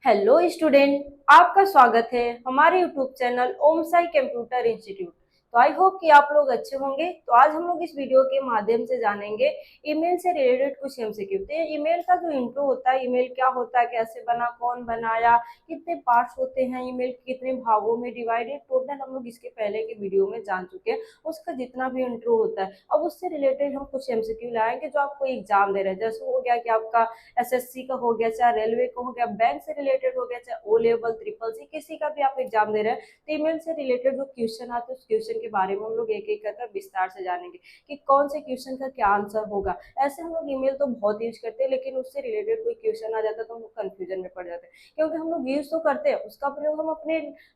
Hello student, आपका स्वागत है हमारे यूट्यूब चैनल ओम साई कंप्यूटर इंस्टीट्यूट। तो आई होप कि आप लोग अच्छे होंगे। तो आज हम लोग इस वीडियो के माध्यम से जानेंगे ईमेल से रिलेटेड कुछ एमसीक्यू। तो ईमेल का जो इंट्रो होता है, ईमेल क्या होता है, कैसे बना, कौन बनाया, कितने पार्ट्स होते हैं, ईमेल कितने भागों में डिवाइडेड, टोटल हम लोग इसके पहले के वीडियो में जान चुके हैं। उसका जितना भी इंट्रो होता है, अब उससे रिलेटेड हम कुछ एमसीक्यू लाएंगे जो आपको एग्जाम दे रहे हैं। जैसे हो गया कि आपका एसएससी का हो गया, चाहे रेलवे का हो गया, बैंक से रिलेटेड हो गया, चाहे ओ लेवल, ट्रिपल सी, किसी का भी आप एग्जाम दे रहे हैं, तो ईमेल से रिलेटेड जो क्वेश्चन आते हैं उस क्वेश्चन के बारे में हम लोग एक एक कर विस्तार से जानेंगे कि कौन से क्वेश्चन का क्या आंसर होगा। ऐसे हम लोग ईमेल तो बहुत यूज करते हैं, लेकिन उससे रिलेटेड कोई क्वेश्चन आ जाता है तो हम लोग कंफ्यूजन में पड़ जाते हैं, क्योंकि हम लोग यूज तो करते हैं, उसका प्रयोग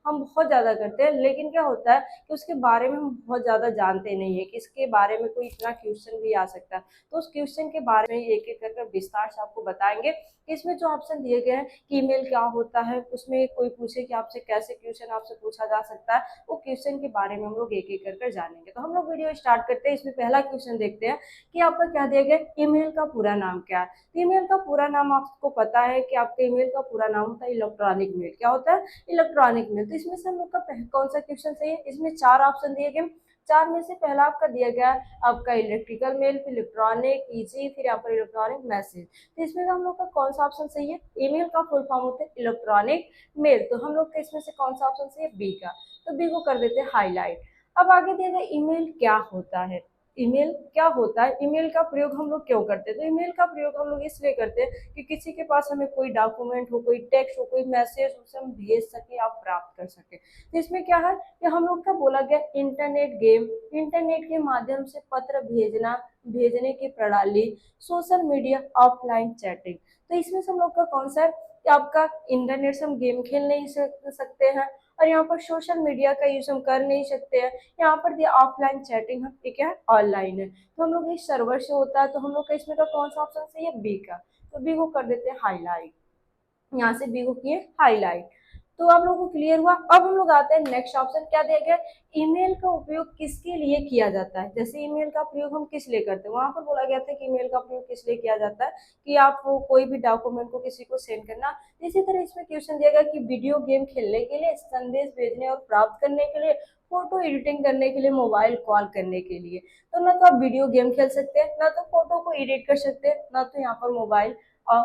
हम बहुत ज्यादा करते हैं, लेकिन क्या होता है कि उसके बारे में हम बहुत ज्यादा जानते नहीं है कि इसके बारे में कोई इतना क्वेश्चन भी आ सकता है। तो उस क्वेश्चन के बारे में एक एक कर विस्तार से आपको बताएंगे। इसमें जो ऑप्शन दिए गए हैं कि ईमेल क्या होता है, उसमें कोई पूछे कि आपसे कैसे क्वेश्चन आपसे पूछा जा सकता है, वो क्वेश्चन के बारे में हम लोग एक एक कर जानेंगे। तो हम लोग वीडियो स्टार्ट करते हैं। इसमें पहला क्वेश्चन देखते हैं कि आपका क्या दिया गया, ईमेल का पूरा नाम क्या है। ईमेल का पूरा नाम आपको पता है कि आपका ईमेल का पूरा नाम होता है इलेक्ट्रॉनिक मेल। क्या होता है? Electronic mail. तो इसमें से हम लोग का कौन सा क्वेश्चन सही है? इसमें चार ऑप्शन दिए गए, चार में से पहला आपका दिया गया आपका इलेक्ट्रिकल मेल, फिर इलेक्ट्रॉनिक ईजी, फिर यहाँ पर इलेक्ट्रॉनिक मैसेज। तो इसमें हम लोग का कौन सा ऑप्शन सही है? ईमेल का फुल फॉर्म होता है इलेक्ट्रॉनिक मेल। तो हम लोग का इसमें से कौन सा ऑप्शन सही है? बी का। तो बी को कर देते हैं हाईलाइट। अब आगे दिया गया ईमेल क्या होता है। ईमेल क्या होता है, ईमेल का प्रयोग हम लोग क्यों करते हैं? तो ईमेल का प्रयोग हम लोग इसलिए करते हैं कि किसी के पास हमें कोई डॉक्यूमेंट हो, कोई टेक्स्ट हो, कोई मैसेज उसे हम भेज सके, आप प्राप्त कर सके। तो इसमें क्या है कि हम लोग का बोला गया इंटरनेट गेम, इंटरनेट के माध्यम से पत्र भेजना, भेजने की प्रणाली, सोशल मीडिया, ऑफलाइन चैटिंग। तो इसमें से हम लोग का कौन सा है कि आपका इंटरनेट से हम गेम खेल नहीं सकते हैं, और यहाँ पर सोशल मीडिया का यूज हम कर नहीं सकते हैं। यहाँ पर दिया ऑफलाइन चैटिंग हम ठीक है ऑनलाइन है, तो हम लोग इस सर्वर से होता है। तो हम लोग का इसमें का कौन सा ऑप्शन सही है? बी का। तो बी को कर देते हैं हाईलाइट। यहाँ से बी को किए हाईलाइट। तो आप लोगों को क्लियर हुआ। अब हम लोग आते हैं नेक्स्ट ऑप्शन, क्या दिया गया, ईमेल का उपयोग किसके लिए किया जाता है। जैसे ईमेल का प्रयोग हम किस लिए करते हैं, वहां पर बोला गया था कि ईमेल का प्रयोग किस लिए किया जाता है कि आप कोई भी डॉक्यूमेंट को किसी को सेंड करना। इसी तरह इसमें क्वेश्चन दिया गया कि वीडियो गेम खेलने के लिए, संदेश भेजने और प्राप्त करने के लिए, फोटो एडिटिंग करने के लिए, मोबाइल कॉल करने के लिए। तो ना तो आप वीडियो गेम खेल सकते हैं, ना तो फोटो को एडिट कर सकते हैं, ना तो यहाँ पर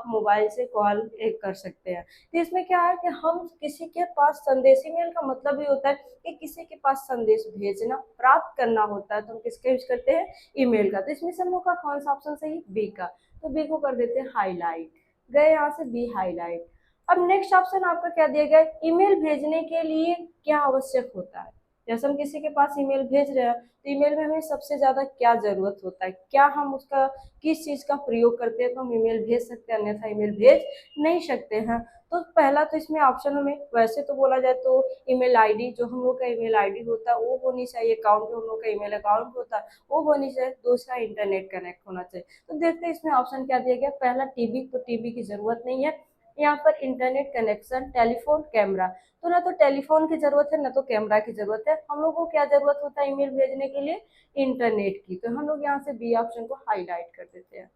मोबाइल से कॉल कर सकते हैं। तो इसमें क्या है कि हम किसी के पास संदेश, ईमेल का मतलब ही होता है कि किसी के पास संदेश भेजना, प्राप्त करना होता है, तो हम किसका यूज करते हैं? ईमेल का। तो इसमें से हम लोग का कौन सा ऑप्शन सही? बी का। तो बी को कर देते हैं हाईलाइट। गए यहाँ से बी हाईलाइट। अब नेक्स्ट ऑप्शन आपका क्या दिया गया, ईमेल भेजने के लिए क्या आवश्यक होता है। जैसे हम किसी के पास ईमेल भेज रहे हैं, तो ईमेल में हमें सबसे ज्यादा क्या जरूरत होता है, क्या हम उसका किस चीज का प्रयोग करते हैं तो हम ईमेल भेज सकते हैं, अन्यथा ईमेल भेज नहीं सकते हैं। तो पहला तो इसमें ऑप्शन हमें वैसे तो बोला जाए तो ईमेल आईडी, जो हम लोग का ईमेल आईडी होता है वो होनी चाहिए, अकाउंट जो हम लोग का ईमेल अकाउंट होता है वो होनी चाहिए, दूसरा इंटरनेट कनेक्ट होना चाहिए। तो देखते हैं इसमें ऑप्शन क्या दिया गया। पहला टीबी, तो टीबी की जरूरत नहीं है। यहाँ पर इंटरनेट कनेक्शन, टेलीफोन, कैमरा। तो ना तो टेलीफोन की जरूरत है, ना तो कैमरा की जरूरत है। हम लोग को क्या जरूरत होता है ईमेल भेजने के लिए? इंटरनेट की। तो हम लोग यहाँ से बी ऑप्शन को हाईलाइट कर देते हैं।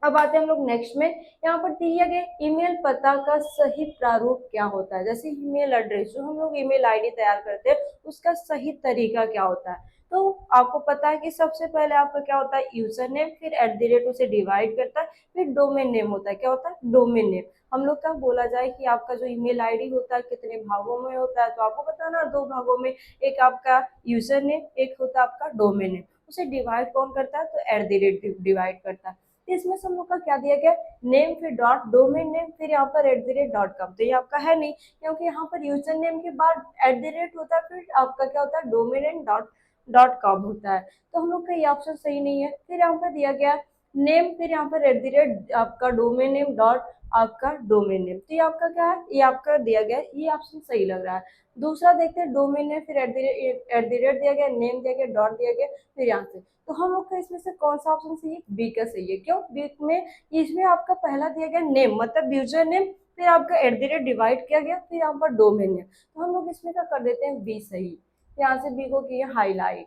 अब आते हैं हम लोग नेक्स्ट में। यहाँ पर दिया गया ईमेल पता का सही प्रारूप क्या होता है। जैसे ईमेल एड्रेस, जो हम लोग ईमेल आईडी तैयार करते हैं उसका सही तरीका क्या होता है। तो आपको पता है कि सबसे पहले आपका क्या होता है, यूजर नेम, फिर एट द रेट उसे डिवाइड करता है, फिर डोमेन नेम होता है। क्या होता है? Domain name. हम लोग का बोला जाए कि आपका जो ईमेल आईडी होता है कितने भागों में होता है, तो आपको बताना दो भागों में, एक आपका यूजर नेम, एक होता है आपका डोमेन नेम। उसे डिवाइड कौन करता है? तो एट द रेट डिवाइड करता है। इसमें से हम लोग का क्या दिया गया, नेम, फिर डॉट, डोमेन नेम, फिर यहाँ पर at the rate dot com. तो ये आपका है नहीं, क्योंकि यहाँ पर यूजर नेम के बाद एट द रेट होता है, फिर आपका क्या होता है, domain name dot dot com होता है। तो हम लोग का ये ऑप्शन सही नहीं है। फिर यहाँ पर दिया गया नेम, फिर यहाँ पर एट द रेट आपका डोमेन नेम डॉट आपका डोमेन नेम। तो ये आपका क्या है, ये आपका दिया गया, ये ऑप्शन सही लग रहा है। दूसरा देखते हैं डोमेन नेम, फिर एट द रेट दिया गया, नेम दिया गया, डॉट दिया गया, फिर यहाँ से। तो हम लोग का इसमें से कौन सा ऑप्शन सही है? बी का सही है। क्यों? बी में इसमें आपका पहला दिया गया नेम, मतलब यूजर नेम, फिर आपका एट द रेट डिवाइड किया गया, फिर यहाँ पर डोमेन नेम। तो हम लोग इसमें क्या कर देते हैं, बी सही। यहाँ से बी को किया हाईलाइट,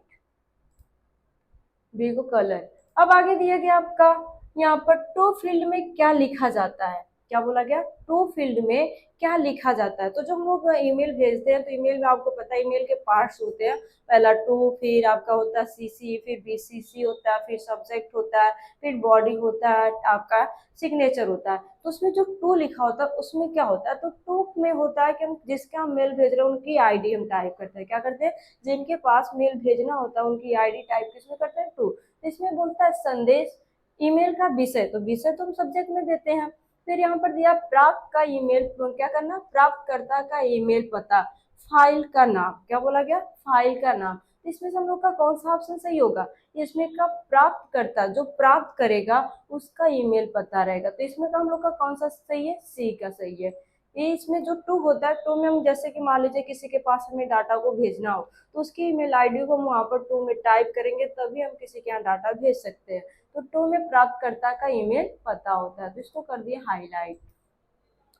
बी को कलर। अब आगे दिया गया आपका यहाँ पर टू फील्ड में क्या लिखा जाता है। क्या बोला गया, टू फील्ड में क्या लिखा जाता है। तो जब हम लोग ईमेल भेजते हैं तो ईमेल में आपको पता है ईमेल के पार्ट्स होते हैं, पहला टू, फिर आपका होता है सीसी, फिर बीसीसी होता है, फिर सब्जेक्ट होता है, फिर बॉडी होता है, आपका सिग्नेचर होता है। तो उसमें जो टू लिखा होता है उसमें क्या होता है, तो टू में होता है कि हम जिसके हम मेल भेज रहे हैं उनकी आईडी हम टाइप करते हैं, क्या करते हैं, जिनके पास मेल भेजना होता है उनकी आईडी टाइप किसमें करते हैं, टू। इसमें बोलता है संदेश, ईमेल का विषय, तो विषय तो हम सब्जेक्ट में देते हैं। फिर यहाँ पर दिया प्राप्त का ईमेल, क्या करना, प्राप्तकर्ता का ईमेल पता, फाइल का नाम, क्या बोला गया, फाइल का नाम। इसमें से हम लोग का कौन सा ऑप्शन सही होगा, इसमें का प्राप्तकर्ता जो प्राप्त करेगा उसका ईमेल पता रहेगा। तो इसमें का हम लोग का कौन सा सही है, सी का सही है। ये इसमें जो टू होता है, टू में हम जैसे कि मान लीजिए किसी के पास हमें डाटा को भेजना हो तो उसकी ईमेल आईडी को हम वहां पर टू में टाइप करेंगे तभी हम किसी के यहाँ डाटा भेज सकते हैं। तो टू में प्राप्तकर्ता का ईमेल पता होता है, तो इसको कर दिए हाईलाइट।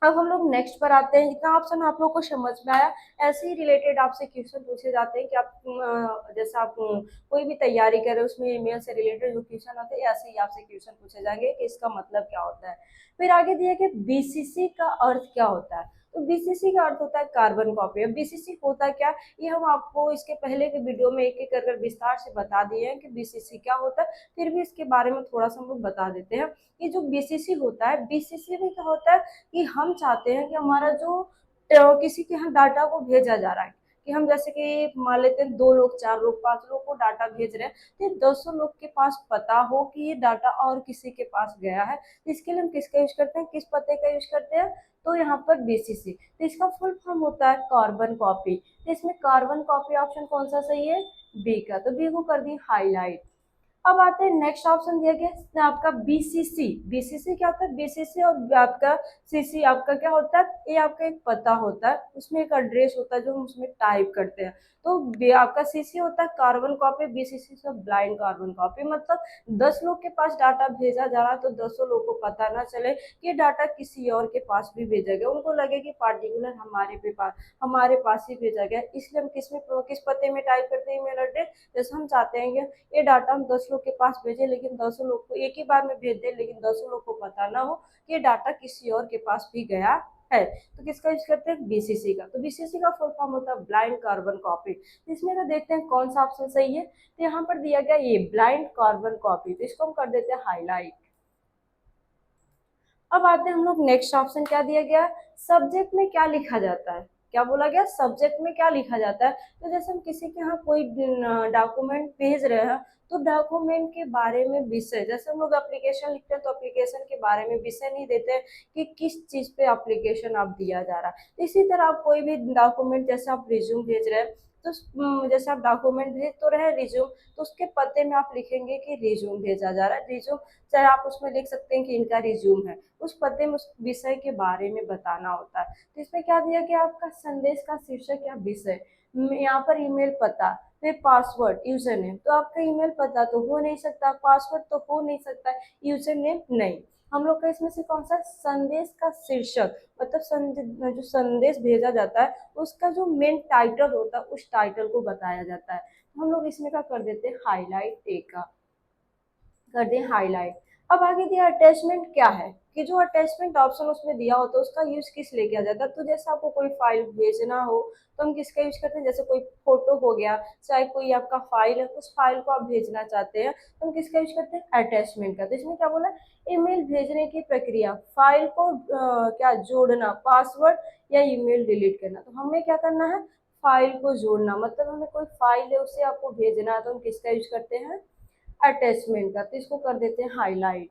अब हम लोग नेक्स्ट पर आते हैं। जितना ऑप्शन आप लोग को समझ में आया, ऐसे ही रिलेटेड आपसे क्वेश्चन पूछे जाते हैं कि आप जैसे आप कोई भी तैयारी कर रहे हो उसमें ईमेल से रिलेटेड जो क्वेश्चन आते हैं ऐसे ही आपसे क्वेश्चन पूछे जाएंगे कि इसका मतलब क्या होता है। फिर आगे दिया कि बीसीसी का अर्थ क्या होता है। तो बीसीसी का अर्थ होता है कार्बन कॉपी। अब बीसीसी होता क्या, ये हम आपको इसके पहले के वीडियो में एक एक कर विस्तार से बता दिए हैं कि बीसीसी क्या होता है, फिर भी इसके बारे में थोड़ा सा हम लोग बता देते हैं। ये जो बीसीसी होता है, बीसीसी में क्या होता है कि हम चाहते हैं कि हमारा जो किसी के यहाँ डाटा को भेजा जा रहा है, कि हम जैसे कि मान लेते हैं 2 लोग, 4 लोग, 5 लोग को डाटा भेज रहे हैं, तो 200 लोग के पास पता हो कि ये डाटा और किसी के पास गया है। तो इसके लिए हम किसका यूज करते हैं, किस पते का यूज करते हैं, तो यहाँ पर बीसीसी। तो इसका फुल फॉर्म होता है कार्बन कॉपी। तो इसमें कार्बन कॉपी ऑप्शन कौन सा सही है, बी का, तो बी को कर दी हाईलाइट। अब आते हैं नेक्स्ट ऑप्शन दिया गया आपका बीसीसी। बीसीसी क्या होता है, बीसीसी और आपका सीसी आपका क्या होता है, ये आपका एक पता होता है, उसमें एक एड्रेस होता है जो हम उसमें टाइप करते हैं। तो आपका सीसी होता है कार्बन कॉपी, बीसीसी से ब्लाइंड कार्बन कॉपी। मतलब 10 लोग के पास डाटा भेजा जा रहा है तो 10 लोग को पता ना चले कि डाटा किसी और के पास भी भेजा गया, उनको लगे कि पार्टिकुलर हमारे पास ही भेजा गया। इसलिए हम किस पते में टाइप करते हैं ईमेल एड्रेस, जैसे हम चाहते हैं कि ये डाटा हम 10 लोग के पास भेजे लेकिन 10 लोग को एक ही बार में भेज दे, लेकिन 10 लोग को पता ना हो कि ये डाटा किसी और के पास भी गया है, तो किसका यूज करते हैं, बीसीसी का। तो बीसीसी का फुल फॉर्म होता है ब्लाइंड कार्बन कॉपी। इसमें तो देखते हैं कौन सा ऑप्शन सही है। तो यहाँ पर दिया गया ये ब्लाइंड कार्बन कॉपी, तो इसको हम कर देते हैं हाईलाइट। अब आते हैं हम लोग नेक्स्ट ऑप्शन, क्या दिया गया, सब्जेक्ट में क्या लिखा जाता है। क्या बोला गया, सब्जेक्ट में क्या लिखा जाता है। तो जैसे हम किसी के यहाँ कोई डॉक्यूमेंट भेज रहे हैं तो डॉक्यूमेंट के बारे में विषय, जैसे हम लोग एप्लीकेशन लिखते हैं तो एप्लीकेशन के बारे में विषय नहीं देते हैं कि किस चीज पे एप्लीकेशन आप दिया जा रहा है। इसी तरह आप कोई भी डॉक्यूमेंट, जैसे आप रिज्यूम भेज रहे हैं तो जैसे आप डॉक्यूमेंट भेज तो रहे रिज्यूम, तो उसके पते में आप लिखेंगे कि रिज्यूम भेजा जा रहा है। रिज्यूम चाहे आप उसमें लिख सकते हैं कि इनका रिज्यूम है, उस पते में उस विषय के बारे में बताना होता है। तो इसमें क्या दिया गया, आपका संदेश का शीर्षक या विषय, यहाँ पर ईमेल पता, फिर पासवर्ड, यूजर नेम। तो आपका ईमेल पता तो हो नहीं सकता, पासवर्ड तो हो नहीं सकता, यूजर नेम नहीं। हम लोग का इसमें से कौन सा, संदेश का शीर्षक, मतलब जो संदेश भेजा जाता है उसका जो मेन टाइटल होता है उस टाइटल को बताया जाता है। तो हम लोग इसमें क्या कर देते हैं, हाईलाइट ए का कर दें हाईलाइट। अब आगे दिया अटैचमेंट क्या है, कि जो अटैचमेंट ऑप्शन उसमें दिया होता है उसका यूज किस लिए किया जाता है। तो जैसे आपको कोई फाइल भेजना हो तो हम किसका यूज करते हैं, जैसे कोई फोटो हो गया, चाहे कोई आपका फाइल है, उस फाइल को आप भेजना चाहते हैं तो हम किसका यूज करते हैं, अटैचमेंट का। तो इसमें क्या बोला, ईमेल भेजने की प्रक्रिया, फाइल को क्या जोड़ना, पासवर्ड या ईमेल डिलीट करना। तो हमें क्या करना है, फाइल को जोड़ना, मतलब हमें कोई फाइल है उसे आपको भेजना है तो हम किसका यूज करते हैं, अटैचमेंट का। तो इसको कर देते हैं हाईलाइट।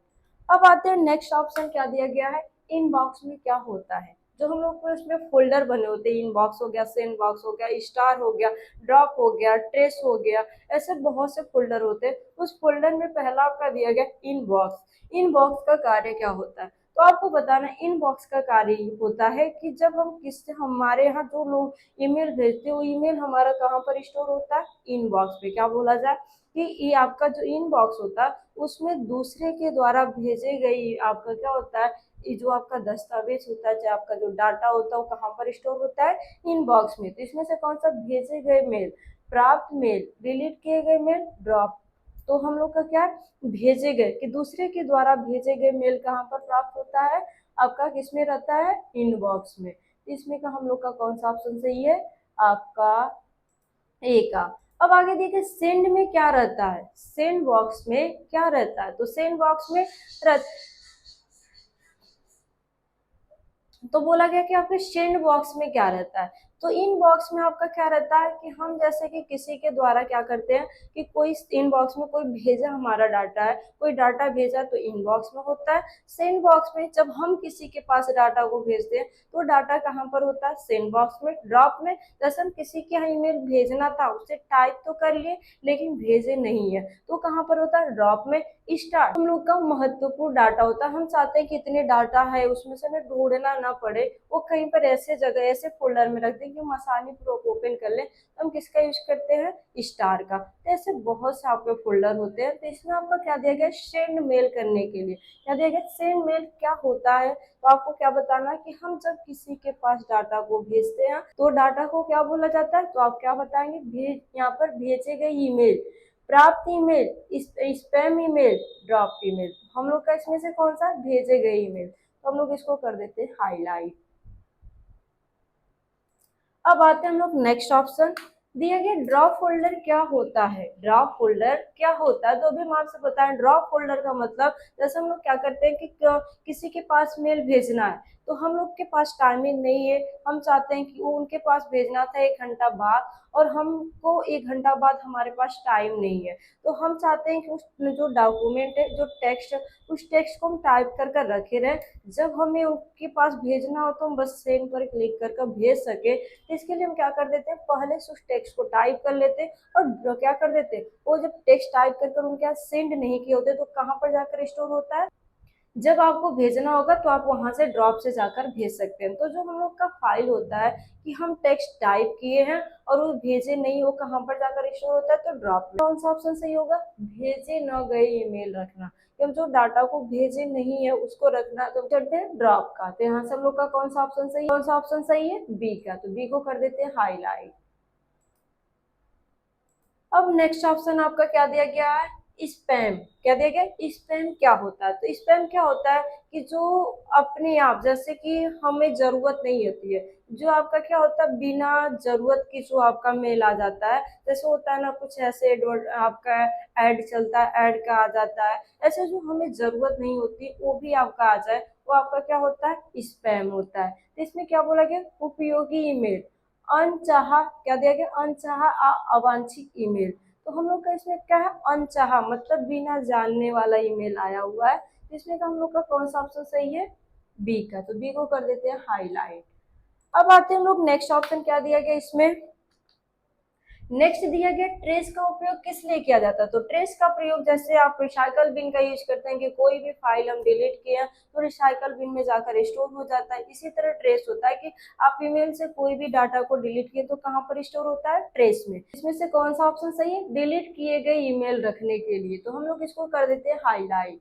अब आते हैं नेक्स्ट ऑप्शन, क्या दिया गया है, इनबॉक्स में क्या होता है। जो हम लोग को इसमें फोल्डर बने होते हैं, इनबॉक्स हो गया, सेंड बॉक्स हो गया, स्टार हो गया, ड्रॉप हो गया, ट्रेस हो गया, ऐसे बहुत से फोल्डर होते हैं। उस फोल्डर में पहला आपका दिया गया इनबॉक्स। इनबॉक्स का कार्य क्या होता है, तो आपको बताना, इनबॉक्स का कार्य होता है कि जब हम किससे, हमारे यहाँ जो लोग ईमेल भेजते हैं वो ईमेल हमारा कहाँ पर स्टोर होता है, इनबॉक्स पे। क्या बोला जाए कि ये आपका जो इनबॉक्स होता है उसमें दूसरे के द्वारा भेजे गई आपका क्या होता है, ये जो आपका दस्तावेज होता है, चाहे आपका जो डाटा होता है वो कहाँ पर स्टोर होता है, इनबॉक्स में। तो इसमें से कौन सा, भेजे गए मेल, प्राप्त मेल, डिलीट किए गए मेल, ड्रॉप। तो हम लोग का क्या है, भेजे गए, कि दूसरे के द्वारा भेजे गए मेल कहाँ पर प्राप्त होता है, आपका किस में रहता है, इनबॉक्स में। इसमें का हम लोग का कौन सा ऑप्शन सही है, आपका ए का। अब आगे देखिए सेंड में क्या रहता है, सेंड बॉक्स में क्या रहता है, तो सेंड बॉक्स में तो बोला गया कि आपके सेंड बॉक्स में क्या रहता है, तो इन बॉक्स में आपका क्या रहता है कि हम जैसे कि किसी के द्वारा क्या करते हैं कि कोई इन बॉक्स में कोई भेजा हमारा डाटा है, कोई डाटा भेजा तो इनबॉक्स में होता है। सेंड बॉक्स में जब हम किसी के पास डाटा को भेजते हैं तो डाटा कहाँ पर होता है, सेंड बॉक्स में। ड्रॉप में जैसे हम किसी के यहाँ ईमेल भेजना था उसे टाइप तो कर लिए लेकिन भेजे नहीं है तो कहाँ पर होता है, ड्रॉप में। स्टार्ट हम लोग का महत्वपूर्ण डाटा होता है, हम चाहते हैं कितने डाटा है उसमें से हमें ढूंढना ना पड़े, वो कहीं पर ऐसे जगह ऐसे फोल्डर में रख दें कि हम आसानी पूर्वक ओपन कर लें, तो हम किसका यूज करते हैं, स्टार का। तो ऐसे बहुत से आपके फोल्डर होते हैं, तो इसमें आपका क्या दिया गया, सेंड मेल करने के लिए क्या दिया गया, सेंड मेल क्या होता है, तो आपको क्या बताना है कि हम जब किसी के पास डाटा को भेजते हैं तो डाटा को क्या बोला जाता है, तो आप क्या बताएंगे, भेज, यहाँ पर भेजे गए ईमेल, प्राप्त email, spam email, drop email. हम लोग का इसमें से कौन सा, भेजे गए ईमेल, तो हम लोग इसको कर देते हैं हाईलाइट। अब आते हैं हम लोग नेक्स्ट ऑप्शन, दिया गया ड्रॉप फोल्डर क्या होता है, ड्रॉप फोल्डर क्या होता है, तो अभी हम आपसे बताएं ड्रॉप फोल्डर का मतलब, जैसे हम लोग क्या करते हैं कि किसी के पास मेल भेजना है तो हम लोग के पास टाइमिंग नहीं है, हम चाहते हैं कि वो उनके पास भेजना था 1 घंटा बाद और हमको 1 घंटा बाद हमारे पास टाइम नहीं है, तो हम चाहते हैं कि उस जो डॉक्यूमेंट है जो टेक्स्ट, उस टेक्स्ट को हम टाइप कर कर रखे रहे, जब हमें उनके पास भेजना हो तो हम बस सेंड पर क्लिक कर भेज सके। इसके लिए हम क्या कर देते हैं, पहले से उस टेक्स्ट को टाइप कर लेते हैं और क्या कर देते हैं, वो जब टेक्स्ट टाइप कर उनके यहाँ सेंड नहीं किए होते तो कहाँ पर जाकर स्टोर होता है, जब आपको भेजना होगा तो आप वहां से ड्रॉप से जाकर भेज सकते हैं। तो जो हम लोग का फाइल होता है कि हम टेक्स्ट टाइप किए हैं और वो भेजे नहीं, वो कहाँ पर जाकर स्टोर होता है, तो ड्रॉप में। कौन सा ऑप्शन सही होगा, भेजे न गए ईमेल रखना, हम जो डाटा को भेजे नहीं है उसको रखना, तो करते हैं ड्रॉप का। तो यहाँ से हम लोग का कौन सा ऑप्शन सही, कौन सा ऑप्शन सही है, बी का, तो बी को कर देते हैं हाईलाइट। अब नेक्स्ट ऑप्शन आपका क्या दिया गया है, स्पैम। क्या दिया गया, स्पैम क्या होता है, तो स्पैम क्या होता है कि जो अपने आप जैसे कि हमें जरूरत नहीं होती है, जो आपका क्या होता है बिना जरूरत की जो आपका मेल आ जाता है, जैसे होता है ना कुछ ऐसे आपका ऐड चलता है, ऐड का आ जाता है, ऐसे जो हमें जरूरत नहीं होती वो भी आपका आ जाए, वो आपका क्या होता है, स्पैम होता है। तो इसमें क्या बोला गया, उपयोगी ईमेल, अनचाहा, क्या दिया गया, अनचाहा अवांछित ईमेल। तो हम लोग का इसमें क्या है, अनचाहा मतलब बिना जानने वाला ईमेल आया हुआ है, तो इसमें का हम लोग का कौन सा ऑप्शन सही है, बी का, तो बी को कर देते हैं हाईलाइट। अब आते हैं हम लोग नेक्स्ट ऑप्शन क्या दिया गया इसमें, नेक्स्ट दिया गया ट्रेस का उपयोग किस लिए किया जाता है, तो ट्रेस का प्रयोग जैसे आप रिसाइकल बिन का यूज करते हैं कि कोई भी फाइल हम डिलीट किए हैं तो रिसाइकल बिन में जाकर स्टोर हो जाता है, इसी तरह ट्रेस होता है कि आप ईमेल से कोई भी डाटा को डिलीट किए तो कहाँ पर स्टोर होता है, ट्रेस में। इसमें से कौन सा ऑप्शन सही है, डिलीट किए गए ईमेल रखने के लिए, तो हम लोग इसको कर देते हैं हाईलाइट।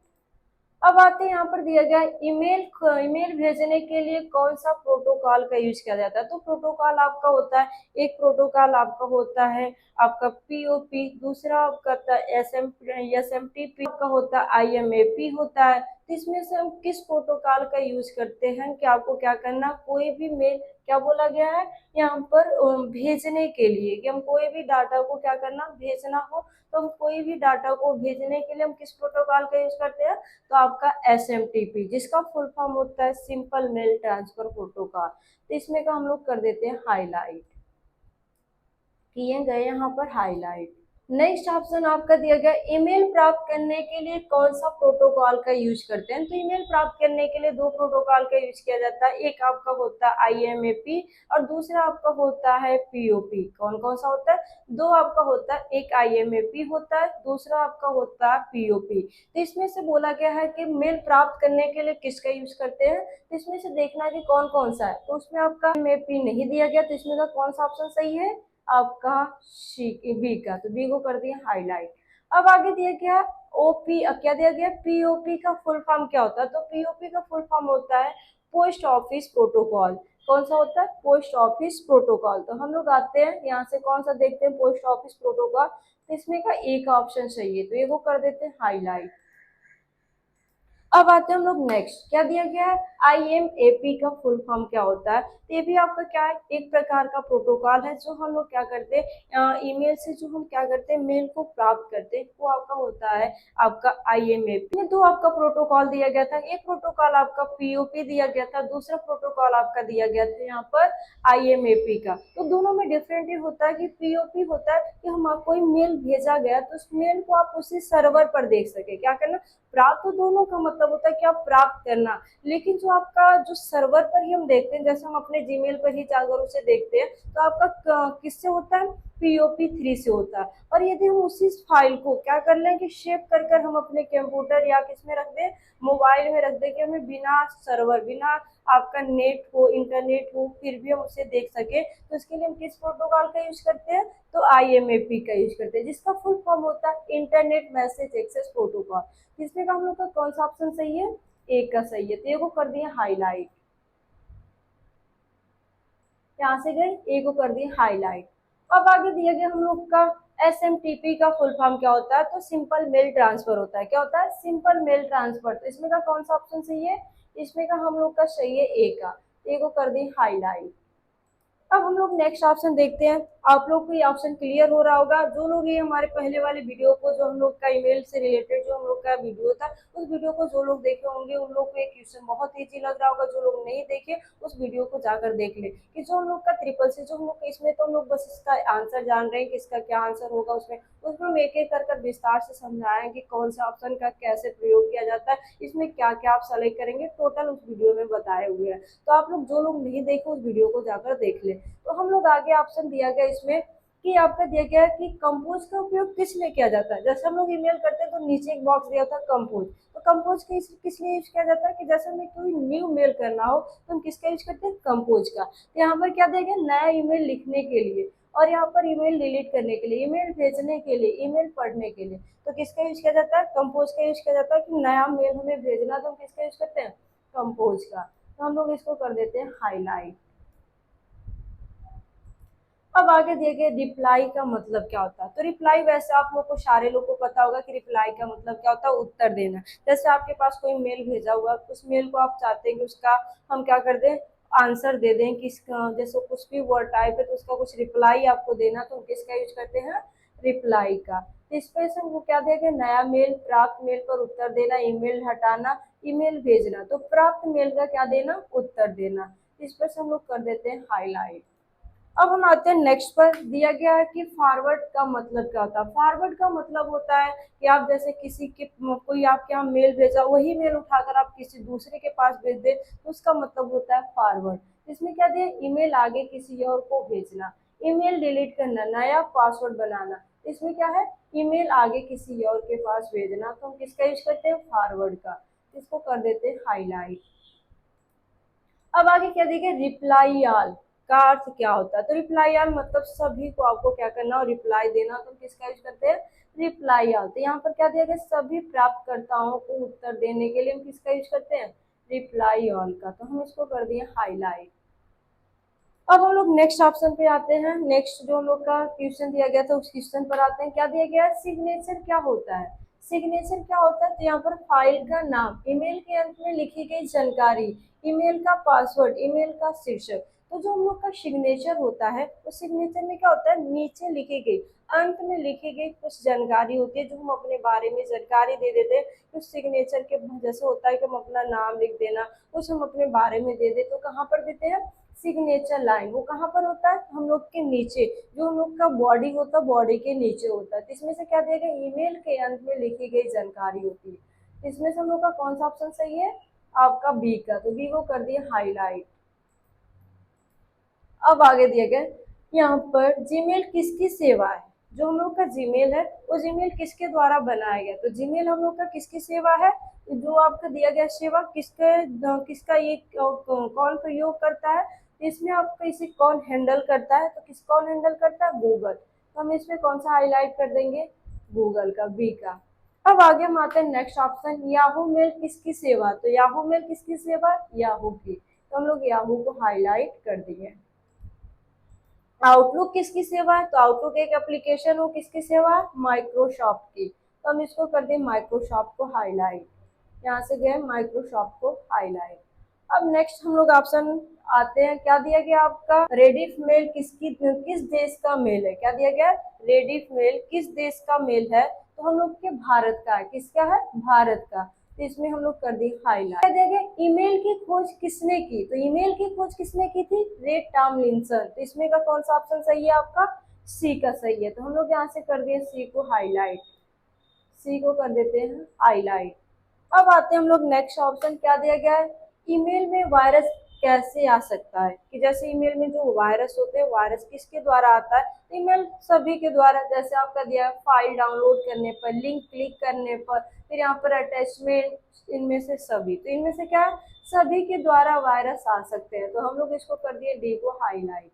अब आते हैं यहाँ पर दिया गया ईमेल, ईमेल भेजने के लिए कौन सा प्रोटोकॉल का यूज किया जाता है, तो प्रोटोकॉल आपका होता है, एक प्रोटोकॉल आपका होता है आपका पीओपी, दूसरा आपका एसएमटीपी का होता है, आईएमएपी होता है। तो इसमें से हम किस प्रोटोकॉल का यूज करते हैं कि आपको क्या करना, कोई भी मेल, क्या बोला गया है यहाँ पर भेजने के लिए कि हम कोई भी डाटा को क्या करना, भेजना हो, तो हम कोई भी डाटा को भेजने के लिए हम किस प्रोटोकॉल का यूज करते हैं, तो आपका एसएमटीपी, जिसका फुल फॉर्म होता है सिंपल मेल ट्रांसफर प्रोटोकॉल। तो इसमें का हम लोग कर देते हैं हाईलाइट, किए गए यहाँ पर हाईलाइट। नेक्स्ट ऑप्शन आपका दिया गया ईमेल प्राप्त करने के लिए कौन सा प्रोटोकॉल का यूज करते हैं, तो ईमेल प्राप्त करने के लिए दो प्रोटोकॉल का यूज किया जाता है, एक आपका होता है आईएमएपी और दूसरा आपका होता है पीओपी। कौन कौन सा होता है, दो आपका होता है, एक आईएमएपी होता है, दूसरा आपका होता है पीओपी। तो इसमें से बोला गया है कि मेल प्राप्त करने के लिए किसका यूज करते हैं, तो इसमें से देखना है कि कौन कौन सा है, तो उसमें आपका आईएमएपी नहीं दिया गया, तो इसमें का कौन सा ऑप्शन सही है, आपका बी का, तो बी को कर दिया हाईलाइट। अब आगे दिया गया ओपी, क्या दिया गया, पीओपी का फुल फॉर्म क्या होता है, तो पीओपी का फुल फॉर्म होता है पोस्ट ऑफिस प्रोटोकॉल। कौन सा होता है, पोस्ट ऑफिस प्रोटोकॉल। तो हम लोग आते हैं यहाँ से कौन सा देखते हैं, पोस्ट ऑफिस प्रोटोकॉल, तो इसमें का ए का ऑप्शन चाहिए, तो ये को कर देते हैं हाईलाइट। अब आते हैं हम लोग नेक्स्ट, क्या दिया गया है, IMAP का फुल फॉर्म क्या होता है? तो ये भी आपका क्या है, एक प्रकार का प्रोटोकॉल है जो हम लोग क्या करते हैं, ईमेल से जो हम क्या करते हैं मेल को प्राप्त करते हैं, वो आपका होता है आपका IMAP में। दो आपका प्रोटोकॉल दिया गया था, एक प्रोटोकॉल आपका POP दिया गया था, दूसरा प्रोटोकॉल आपका दिया गया था यहाँ पर IMAP का। तो दोनों में डिफरेंट ये होता है कि POP होता है कि हम कोई मेल भेजा गया तो उस मेल को आप उसी सर्वर पर देख सके, क्या करना, प्राप्त। तो दोनों का मतलब होता है कि आप प्राप्त करना, लेकिन जो आपका जो सर्वर पर ही हम देखते हैं, जैसे हम अपने जीमेल पर ही जाकर उसे देखते हैं, तो आपका किससे होता है, POP3 से होता है। और यदि हम उसी फाइल को क्या कर लें कि शेप कर कर हम अपने कंप्यूटर या किस में रख दें, मोबाइल में रख दें, कि हमें बिना सर्वर, बिना आपका नेट हो, इंटरनेट हो, फिर भी हम उसे देख सके, तो इसके लिए हम किस प्रोटोकॉल का यूज करते हैं, तो IMAP का यूज करते हैं, जिसका फुल फॉर्म होता है इंटरनेट मैसेज एक्सेस प्रोटोकॉल। इसमें का हम लोग का कौन सा ऑप्शन सही है, एक का सही है, तो ये को कर दिए हाईलाइट, यहाँ से गए ए को कर दिए हाईलाइट। अब आगे दिया गया हम लोग का SMTP का फुल फॉर्म क्या होता है, तो सिंपल मेल ट्रांसफर होता है। क्या होता है, सिंपल मेल ट्रांसफर। तो इसमें का कौन सा ऑप्शन सही है, इसमें का हम लोग का सही है ए का, ए को कर दी हाईलाइट। अब हम लोग नेक्स्ट ऑप्शन देखते हैं। आप लोग को ये ऑप्शन क्लियर हो रहा होगा, जो लोग ये हमारे पहले वाले वीडियो को, जो हम लोग का ईमेल से रिलेटेड जो हम लोग का वीडियो था, उस वीडियो को जो लोग देखे होंगे उन लोग को ये क्वेश्चन बहुत इजी लग रहा होगा। जो लोग नहीं देखे उस वीडियो को जाकर देख ले, कि जो हम लोग का ट्रिपल सी जो हम लोग इसमें, तो हम लोग बस इसका आंसर जान रहे हैं कि इसका क्या आंसर होगा। उसमें उसमें हम एक एक कर विस्तार से समझाएं कि कौन सा ऑप्शन का कैसे प्रयोग किया जाता है, इसमें क्या क्या आप सेलेक्ट करेंगे, टोटल उस वीडियो में बताए हुए हैं। तो आप लोग जो लोग नहीं देखे उस वीडियो को जाकर देख ले। तो हम लोग आगे ऑप्शन दिया गया इसमें कि आपका दिया गया है कि कंपोज का उपयोग किस लिए किया जाता है। जैसे हम लोग ईमेल करते हैं तो नीचे एक बॉक्स दिया था कंपोज, तो कंपोज किस लिए यूज किया जाता है, कि जैसे हमें कोई न्यू मेल करना हो तो हम किसका यूज करते हैं, कंपोज का। तो यहाँ पर क्या दिया गया, नया ईमेल लिखने के लिए, और यहाँ पर ईमेल डिलीट करने के लिए, ईमेल भेजने के लिए, ईमेल पढ़ने के लिए, तो किसका यूज किया जाता है, कंपोज का यूज किया जाता है। कि नया मेल हमें भेजना तो हम किसका यूज करते हैं, कंपोज का। तो हम लोग इसको कर देते हैं हाईलाइट। अब आगे दिए गए रिप्लाई का मतलब क्या होता है। तो रिप्लाई वैसे आप लोग को, सारे लोग को पता होगा कि रिप्लाई का मतलब क्या होता है, उत्तर देना। जैसे आपके पास कोई मेल भेजा हुआ, उस मेल को आप चाहते हैं कि उसका हम क्या कर दें, आंसर दे दें, किस जैसे कुछ भी वर्ड टाइप है तो उसका कुछ रिप्लाई आपको देना, तो हम किसका यूज करते हैं, रिप्लाई का। तो इस पर से हमको क्या दिया गया, नया मेल, प्राप्त मेल पर उत्तर देना, ईमेल हटाना, ईमेल भेजना। तो प्राप्त मेल का क्या देना, उत्तर देना। इस पर से हम लोग कर देते हैं हाईलाइट। अब हम आते हैं नेक्स्ट पर। दिया गया है कि फॉरवर्ड का मतलब क्या होता है। फॉरवर्ड का मतलब होता है कि आप जैसे किसी के, कोई आपके यहाँ मेल भेजा, वही मेल उठाकर आप किसी दूसरे के पास भेज दे, तो उसका मतलब होता है फॉरवर्ड। इसमें क्या दिया, ईमेल आगे किसी और को भेजना, ईमेल डिलीट करना, नया पासवर्ड बनाना। इसमें क्या है, ईमेल आगे किसी और के पास भेजना, तो हम किसका यूज करते हैं, फॉरवर्ड का। इसको कर देते हैं हाईलाइट। अब आगे क्या देखिए, रिप्लाई ऑल का अर्थ क्या होता है। तो रिप्लाई ऑल मतलब सभी को आपको क्या करना और रिप्लाई देना, तो किसका यूज करते हैं, रिप्लाई ऑल। तो यहाँ पर क्या दिया गया, सभी प्राप्तकर्ताओं को उत्तर देने के लिए हम किसका यूज करते हैं, रिप्लाई ऑल का। तो हम इसको कर दिए हाईलाइट। अब हम लोग नेक्स्ट ऑप्शन पे आते हैं। नेक्स्ट जो हम लोग का क्वेश्चन दिया गया था उस क्वेश्चन पर आते हैं। क्या दिया गया है, सिग्नेचर क्या होता है। सिग्नेचर क्या होता है, तो यहाँ पर फाइल का नाम, ईमेल के अंत में लिखी गई जानकारी, ईमेल का पासवर्ड, ईमेल का शीर्षक। तो जो हम लोग का सिग्नेचर होता है, उस सिग्नेचर में क्या होता है, नीचे लिखी गई, अंत में लिखी गई कुछ जानकारी होती है, जो हम अपने बारे में जानकारी दे देते हैं। उस सिग्नेचर के जैसे होता है कि हम अपना नाम लिख देना, कुछ हम अपने बारे में दे दे, तो कहाँ पर देते हैं, सिग्नेचर लाइन। वो कहाँ पर होता है, हम लोग के नीचे, जो हम लोग का बॉडी होता है, बॉडी के नीचे होता है। तो इसमें से क्या दिया गया, ईमेल के अंत में लिखी गई जानकारी होती है। तो इसमें से हम लोग का कौन सा ऑप्शन सही है, आपका बी का। तो बी को कर दिए हाईलाइट। अब आगे दिया गया, यहाँ पर जीमेल किसकी सेवा है। जो हम लोग का जीमेल है, वो जीमेल किसके द्वारा बनाया गया। तो जीमेल हम लोग का किसकी सेवा है, जो आपका दिया गया सेवा किसका ये कौन प्रयोग करता है। तो इसमें आपका इसे कौन हैंडल करता है, तो कौन हैंडल करता है, गूगल। तो हम इसमें कौन सा हाईलाइट कर देंगे, गूगल का, बी का। अब आगे हम आते हैं नेक्स्ट ऑप्शन, याहू मेल किसकी सेवा। तो याहू मेल किसकी सेवा, याहू की। तो हम लोग याहू को हाईलाइट कर दिए। आउटलुक किसकी सेवा है, तो आउटलुक एक एप्लीकेशन हो, किसकी सेवा है, माइक्रोसॉफ्ट की। तो हम इसको कर दें माइक्रोसॉफ्ट को हाईलाइट। यहाँ से गए माइक्रोसॉफ्ट को हाईलाइट। अब नेक्स्ट हम लोग ऑप्शन आते हैं, क्या दिया गया आपका, रेडिफ मेल किस देश का मेल है, क्या दिया गया, रेडिफ मेल किस देश का मेल है, तो हम लोग के भारत का है, किसका है, भारत का। तो इसमें हम लोग कर दिए हाईलाइट। क्या दिया गया, ईमेल की खोज किसने की, तो ईमेल की खोज किसने की थी, रे टॉमलिंसन। तो इसमें का कौन सा ऑप्शन सही है आपका, सी का सही है। तो हम लोग यहाँ से कर दिए सी को हाईलाइट, सी को कर देते हैं हाईलाइट। अब आते हैं हम लोग नेक्स्ट ऑप्शन, क्या दिया गया है, ईमेल में वायरस कैसे आ सकता है, कि जैसे ईमेल में जो वायरस होते हैं, वायरस किसके द्वारा आता है, ईमेल सभी के द्वारा। जैसे आपका दिया है फाइल डाउनलोड करने पर, लिंक क्लिक करने पर, फिर यहाँ पर अटैचमेंट, इनमें से सभी, तो इनमें से क्या है, सभी के द्वारा वायरस आ सकते हैं। तो हम लोग इसको कर दिए डी को हाईलाइट।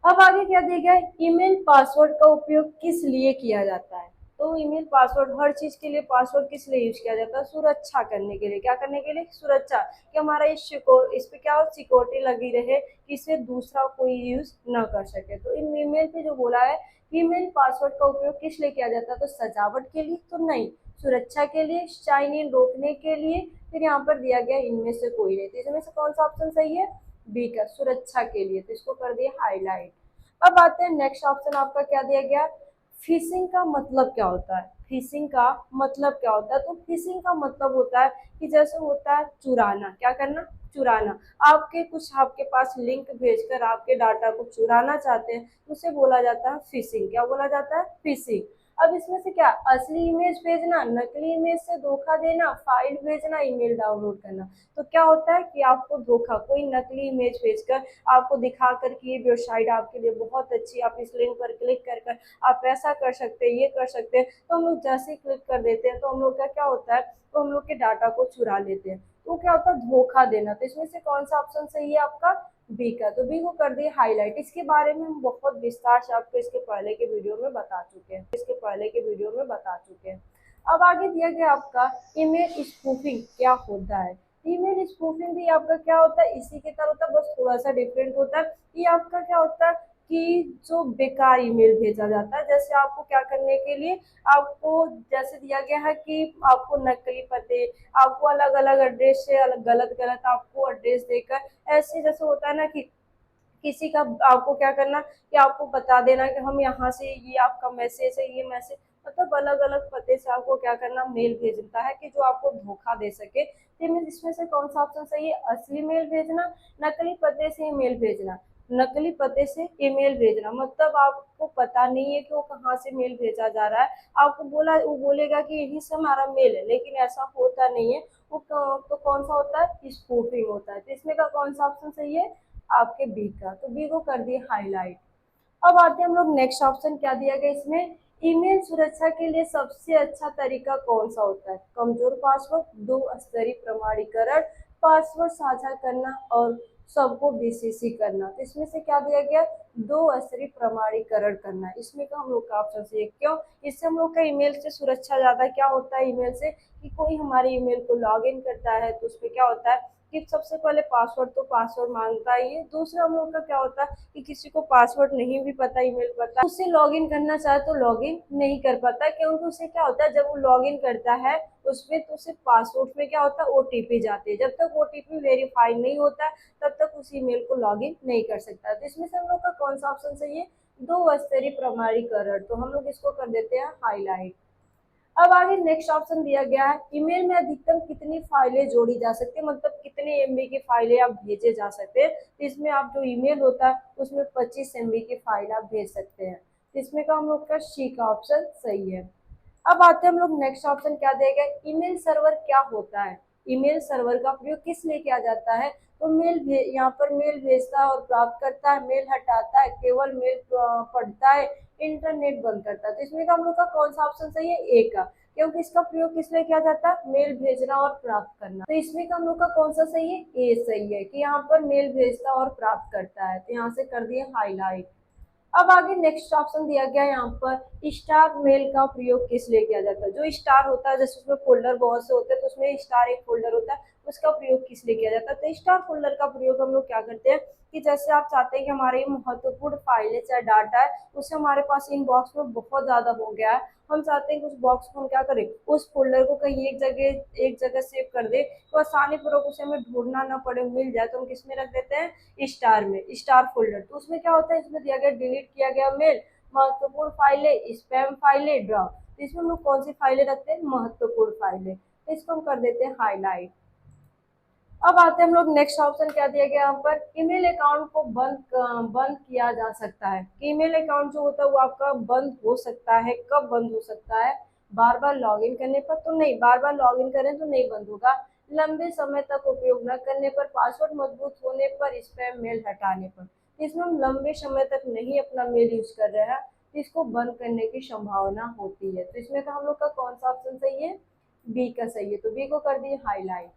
अब आगे क्या दिया गया है, ईमेल पासवर्ड का उपयोग किस लिए किया जाता है, तो ईमेल पासवर्ड, हर चीज के लिए पासवर्ड किस लिए यूज किया जाता है, सुरक्षा करने के लिए। क्या करने के लिए, सुरक्षा, कि हमारा इस पे क्या सिक्योरिटी लगी रहे, कि इसे दूसरा कोई यूज न कर सके। तो इन ईमेल पे जो बोला है, ईमेल पासवर्ड का उपयोग किस लिए किया जाता है, तो सजावट के लिए तो नहीं, सुरक्षा के लिए, साइन इन रोकने के लिए। फिर यहाँ पर दिया गया इनमें से कोई नहीं। तो इसमें से कौन सा ऑप्शन सही है, बी का, सुरक्षा के लिए। तो इसको कर दिया हाईलाइट। अब आते हैं नेक्स्ट ऑप्शन, आपका क्या दिया गया, फिशिंग का मतलब क्या होता है, फिशिंग का मतलब क्या होता है, तो फिशिंग का मतलब होता है कि जैसे होता है चुराना, क्या करना, चुराना। आपके पास लिंक भेजकर आपके डाटा को चुराना चाहते हैं, उसे बोला जाता है फिशिंग। क्या बोला जाता है, फिशिंग। अब इसमें से क्या, असली इमेज भेजना, नकली इमेज से धोखा देना, फाइल भेजना, ईमेल डाउनलोड करना। तो क्या होता है कि आपको धोखा, कोई नकली इमेज भेजकर आपको दिखाकर कि ये वेबसाइट आपके लिए बहुत अच्छी, आप इस लिंक पर क्लिक कर कर आप ऐसा कर सकते हैं, ये कर सकते हैं। तो हम लोग जैसे ही क्लिक कर देते हैं, तो हम लोग का क्या होता है, तो हम लोग के डाटा को चुरा लेते हैं। तो क्या होता है, धोखा देना। तो इसमें से कौन सा ऑप्शन सही है आपका, बी का। तो बी को कर दिए हाईलाइट। इसके बारे में हम बहुत विस्तार से आपको इसके पहले के वीडियो में बता चुके हैं, अब आगे दिया गया आपका ईमेल स्पूफिंग क्या होता है। ईमेल स्पूफिंग भी आपका क्या होता है, इसी की तरह होता है, बस थोड़ा सा डिफरेंट होता है। ये आपका क्या होता है कि जो बेकार ईमेल भेजा जाता है, जैसे आपको क्या करने के लिए, आपको जैसे दिया गया है कि आपको नकली पते, आपको अलग अलग एड्रेस से अलग गलत गलत आपको एड्रेस देकर, ऐसे जैसे होता है ना कि किसी का, आपको क्या करना कि आपको बता देना कि हम यहाँ से, ये आपका मैसेज है, ये मैसेज, मतलब अलग अलग पते से आपको क्या करना, मेल भेजता है कि जो आपको धोखा दे सके। तो इसमें से कौन सा ऑप्शन सही है, असली मेल भेजना, नकली पते से ईमेल भेजना। नकली पते से ईमेल भेजना मतलब आपको पता नहीं है कि वो कहाँ से मेल भेजा जा रहा है, आपको वो बोलेगा कि यही से हमारा मेल है, लेकिन ऐसा होता नहीं है। तो कौन सा होता है, स्पूफिंग होता है। तो इसमें का कौन सा ऑप्शन सही है, आपके बी का। तो बी को कर दिए हाईलाइट। अब आते हैं हम लोग नेक्स्ट ऑप्शन, क्या दिया गया इसमें, ईमेल सुरक्षा के लिए सबसे अच्छा तरीका कौन सा होता है, कमजोर पासवर्ड, दो स्तरीय प्रमाणीकरण, पासवर्ड साझा करना और सबको बीसीसी करना। तो इसमें से क्या दिया गया, दो स्तरीय प्रमाणीकरण करना। इसमें का हम लोग का ऑप्शन सही है। क्यों, इससे हम लोग का ईमेल से सुरक्षा ज्यादा क्या होता है, ईमेल से कि कोई हमारे ईमेल को लॉग इन करता है तो उसमें क्या होता है कि सबसे पहले पासवर्ड तो पासवर्ड मांगता ही है। दूसरा हम लोग का क्या होता है कि किसी को पासवर्ड नहीं भी पता, ईमेल पता, उससे लॉगिन करना चाहे तो लॉगिन नहीं कर पाता, क्योंकि उसे क्या होता है, जब वो लॉगिन करता है उसमें, तो सिर्फ पासवर्ड में क्या होता है, ओटीपी जाते हैं। जब तक ओटीपी वेरीफाई नहीं होता तब तक उस ईमेल को लॉगिन नहीं कर सकता। तो इसमें से हम लोग का कौन सा ऑप्शन सही है, दो स्तरीय प्रमाणीकरण। तो हम लोग इसको कर देते हैं हाईलाइट। अब आगे नेक्स्ट ऑप्शन दिया गया है, ईमेल में अधिकतम कितनी फाइलें जोड़ी जा सकती है, मतलब कितने एमबी की फाइलें आप भेजे जा सकते हैं। तो इसमें आप जो ईमेल होता है उसमें 25 एमबी की फाइल आप भेज सकते हैं। तो इसमें का हम लोग का सी का ऑप्शन सही है। अब आते हैं हम लोग नेक्स्ट ऑप्शन, क्या दिया गया, ईमेल सर्वर क्या होता है, ईमेल सर्वर का प्रयोग किस लिए किया जाता है, तो यहाँ पर मेल भेजता है और प्राप्त करता है, मेल हटाता है, केवल मेल पढ़ता है, इंटरनेट बंद करता है। तो इसमें का हम लोग का कौन सा ऑप्शन सही है, ए का, क्योंकि इसका प्रयोग किस लिए किया जाता है, मेल भेजना और प्राप्त करना। तो इसमें का हम लोग का कौन सा सही है, ए सही है, कि यहाँ पर मेल भेजता और प्राप्त करता है। तो यहाँ से कर दिए हाईलाइट। अब आगे नेक्स्ट ऑप्शन दिया गया है यहाँ पर, स्टार मेल का प्रयोग किस लिए किया जाता है। जो स्टार होता है, जैसे उसमें फोल्डर बहुत से होते हैं, तो उसमें स्टार एक फोल्डर होता है, उसका प्रयोग किस लिए किया जाता है। तो स्टार फोल्डर का प्रयोग हम लोग क्या करते हैं कि जैसे आप चाहते हैं कि हमारे महत्वपूर्ण फाइलें चाहे डाटा है उसे हमारे पास इनबॉक्स में बहुत ज्यादा हो गया है, हम चाहते हैं कि उस बॉक्स को हम क्या करें, उस फोल्डर को कहीं एक जगह सेव कर दे तो आसानी पूर्वक उसे हमें ढूंढना ना पड़े, मिल जाए, तो हम किस में रख देते हैं, स्टार में, स्टार फोल्डर। तो उसमें क्या होता है, इसमें दिया गया डिलीट किया गया मेल, महत्वपूर्ण फाइलें, स्पैम फाइलें, ड्राफ्ट। तो इसमें हम लोग कौन सी फाइलें रखते हैं, महत्वपूर्ण फाइलें, तो इसको हम कर देते हैं हाईलाइट। अब आते हैं हम लोग नेक्स्ट ऑप्शन क्या दिया गया यहाँ पर, ईमेल अकाउंट को बंद किया जा सकता है। ईमेल अकाउंट जो होता है वो आपका बंद हो सकता है, कब बंद हो सकता है, बार बार लॉगिन करने पर तो नहीं, बार बार लॉगिन करें तो नहीं बंद होगा, लंबे समय तक उपयोग न करने पर, पासवर्ड मजबूत होने पर, स्पैम मेल हटाने पर। इसमें हम लंबे समय तक नहीं अपना मेल यूज कर रहे हैं तो इसको बंद करने की संभावना होती है। तो इसमें का हम लोग का कौन सा ऑप्शन सही है, बी का सही है, तो बी को कर दिए हाईलाइट।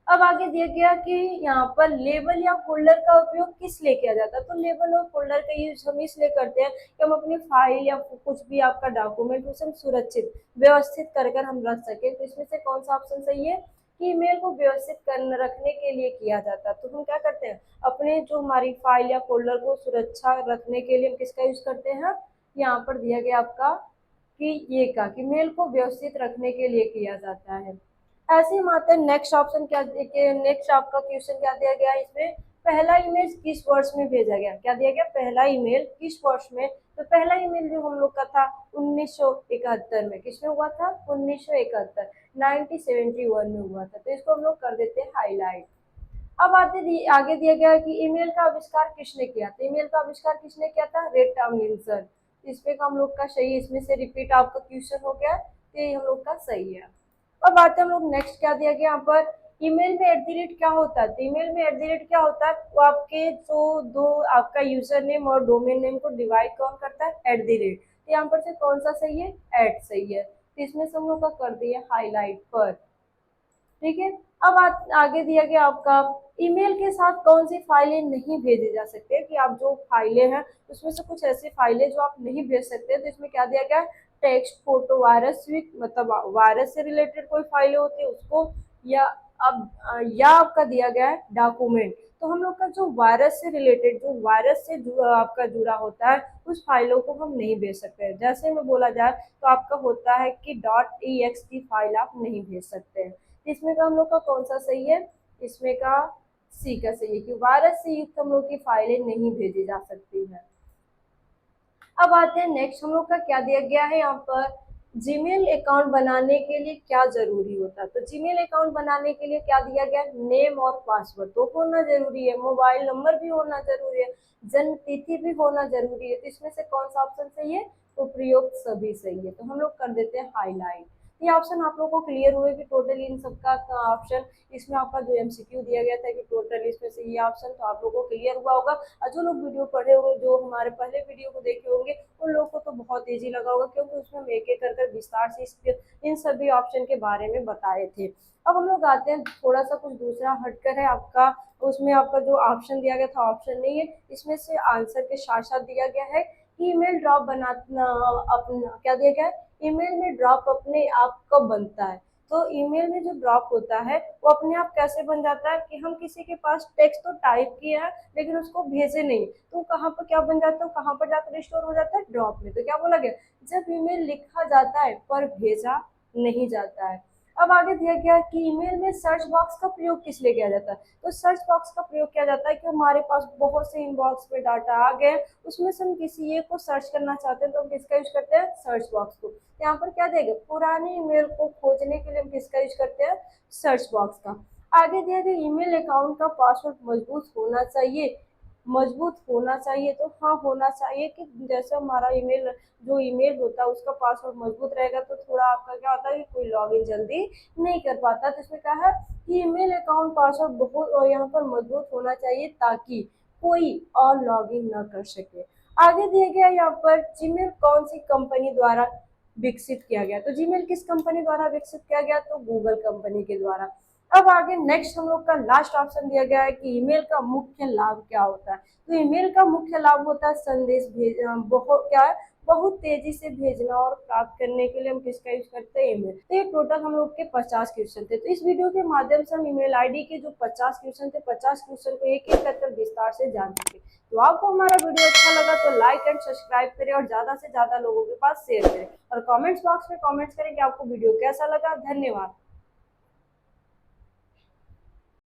अब आगे दिया गया कि यहाँ पर लेबल या फोल्डर का उपयोग किस लिए किया जाता है। तो लेबल और फोल्डर का यूज हम इसलिए करते हैं कि हम अपनी फाइल या कुछ भी आपका डॉक्यूमेंट उसे हम सुरक्षित व्यवस्थित कर कर हम रख सके। तो इसमें से कौन सा ऑप्शन सही है कि ईमेल को व्यवस्थित कर रखने के लिए किया जाता है। तो हम क्या करते हैं, अपने जो हमारी फाइल या फोल्डर को सुरक्षा रखने के लिए हम किसका यूज करते हैं, यहाँ पर दिया गया आपका कि ये का कि मेल को व्यवस्थित रखने के लिए किया जाता है। ऐसे ही मात्र नेक्स्ट ऑप्शन क्या, नेक्स्ट आपका क्वेश्चन क्या दिया गया है इसमें, पहला ईमेल किस वर्ष में भेजा गया, क्या दिया गया, पहला ईमेल किस वर्ष में। तो पहला ईमेल जो हम लोग का था 1971 में, किसमें हुआ था, 1971, 1971 में हुआ था। तो इसको हम लोग कर देते हैं हाईलाइट। अब आगे दिया गया है कि ईमेल का आविष्कार किसने किया। तो ईमेल का आविष्कार किसने किया था, रेड टॉमलिंसन। इसमें का हम लोग का सही है, इसमें से रिपीट आपका क्वेश्चन हो गया, तो ये हम लोग का सही है। अब बात है हम लोग नेक्स्ट क्या दिया गया यहाँ पर, ईमेल में @ क्या होता है। तो ईमेल में @ क्या होता है, वो आपके जो दो आपका यूजर नेम और डोमेन नेम को डिवाइड कौन करता है, @ तो यहाँ पर से कौन सा सही है, ऐड सही है। तो इसमें से हम लोग का कर दिया हाईलाइट पर, ठीक है। अब आगे दिया गया आपका, ईमेल के साथ कौन सी फाइलें नहीं भेजी जा सकती है, कि आप जो फाइलें हैं उसमें से कुछ ऐसी फाइलें जो आप नहीं भेज सकते। तो इसमें क्या दिया गया है, टेक्स्ट, फोटो, वायरस, मतलब वायरस से रिलेटेड कोई फाइलें होती है उसको, या या आपका दिया गया है डॉक्यूमेंट। तो हम लोग का जो वायरस से रिलेटेड, जो वायरस से आपका जुड़ा होता है उस फाइलों को हम नहीं भेज सकते। जैसे में बोला जाए तो आपका होता है कि .ext फाइल आप नहीं भेज सकते हैं। इसमें का हम लोग का कौन सा सही है, इसमें का सी का सही है, कि वायरस से युक्त हम लोग की फाइलें नहीं भेजी जा सकती है। अब आते हैं नेक्स्ट, हम लोग का क्या दिया गया है यहाँ पर, जीमेल अकाउंट बनाने के लिए क्या जरूरी होता है। तो जीमेल अकाउंट बनाने के लिए क्या दिया गया, नेम और पासवर्ड तो होना जरूरी है, मोबाइल नंबर भी होना जरूरी है, जन्म तिथि भी होना जरूरी है। तो इसमें से कौन सा ऑप्शन सही है, तो प्रयोग सभी सही है। तो हम लोग कर देते हैं हाईलाइट। ये ऑप्शन आप लोगों को क्लियर हुए कि टोटल इन सबका ऑप्शन, इसमें आपका जो एमसीक्यू दिया गया था कि टोटल इसमें से ये ऑप्शन, तो आप लोगों को क्लियर हुआ होगा। और जो लोग वीडियो पढ़े होंगे, जो हमारे पहले वीडियो को देखे होंगे, उन लोगों को तो बहुत ईजी लगा होगा, क्योंकि उसमें हम एक एक कर विस्तार से इन सभी ऑप्शन के बारे में बताए थे। अब हम लोग आते हैं थोड़ा सा कुछ दूसरा हटकर है आपका, उसमें आपका जो ऑप्शन दिया गया था ऑप्शन नहीं है, इसमें से आंसर के साथ साथ दिया गया है कि ईमेल ड्रॉप बनाना, अपना क्या दिया गया है, ईमेल में ड्रॉप अपने आप कब बनता है। तो ईमेल में जो ड्रॉप होता है वो अपने आप कैसे बन जाता है, कि हम किसी के पास टेक्स्ट तो टाइप किया है लेकिन उसको भेजे नहीं, तो कहाँ पर क्या बन जाता है, कहाँ पर जाकर स्टोर हो जाता है, ड्रॉप में। तो क्या बोला गया, जब ईमेल लिखा जाता है पर भेजा नहीं जाता है। अब आगे दिया गया कि ईमेल में सर्च बॉक्स का प्रयोग किस लिए किया जाता है। तो सर्च बॉक्स का प्रयोग किया जाता है कि हमारे पास बहुत से इनबॉक्स में डाटा आ गए, उसमें से हम किसी एक को सर्च करना चाहते हैं तो हम किसका यूज करते हैं, सर्च बॉक्स को। यहाँ पर क्या देगा, पुराने ईमेल को खोजने के लिए हम किसका यूज करते हैं, सर्च बॉक्स का। आगे दिया गया ईमेल अकाउंट का पासवर्ड मजबूत होना चाहिए, मजबूत होना चाहिए। तो हाँ, होना चाहिए, कि जैसे हमारा ईमेल, जो ईमेल होता है उसका पासवर्ड मजबूत रहेगा तो थोड़ा आपका क्या होता है कि कोई लॉगिन जल्दी नहीं कर पाता। तो इसमें क्या है कि ईमेल अकाउंट पासवर्ड बहुत यहाँ पर मजबूत होना चाहिए, ताकि कोई और लॉगिन न कर सके। आगे दिया गया यहाँ पर जीमेल कौन सी कंपनी द्वारा विकसित किया गया। तो जीमेल किस कंपनी द्वारा विकसित किया गया, तो गूगल कंपनी के द्वारा। अब आगे नेक्स्ट हम लोग का लास्ट ऑप्शन दिया गया है कि ईमेल का मुख्य लाभ क्या होता है। तो ईमेल का मुख्य लाभ होता है संदेश भेज, बहुत क्या है, बहुत तेजी से भेजना और प्राप्त करने के लिए हम किसका यूज करते हैं, ईमेल। तो ये टोटल हम लोग के 50 क्वेश्चन थे। तो इस वीडियो के माध्यम से हम ईमेल आईडी के जो 50 क्वेश्चन थे, 50 क्वेश्चन को एक एक करके विस्तार से जान चुके। तो आपको हमारा वीडियो अच्छा लगा तो लाइक एंड सब्सक्राइब करें और ज्यादा से ज्यादा लोगों के पास शेयर करें और कमेंट्स बॉक्स में कमेंट्स करें कि आपको वीडियो कैसा लगा। धन्यवाद।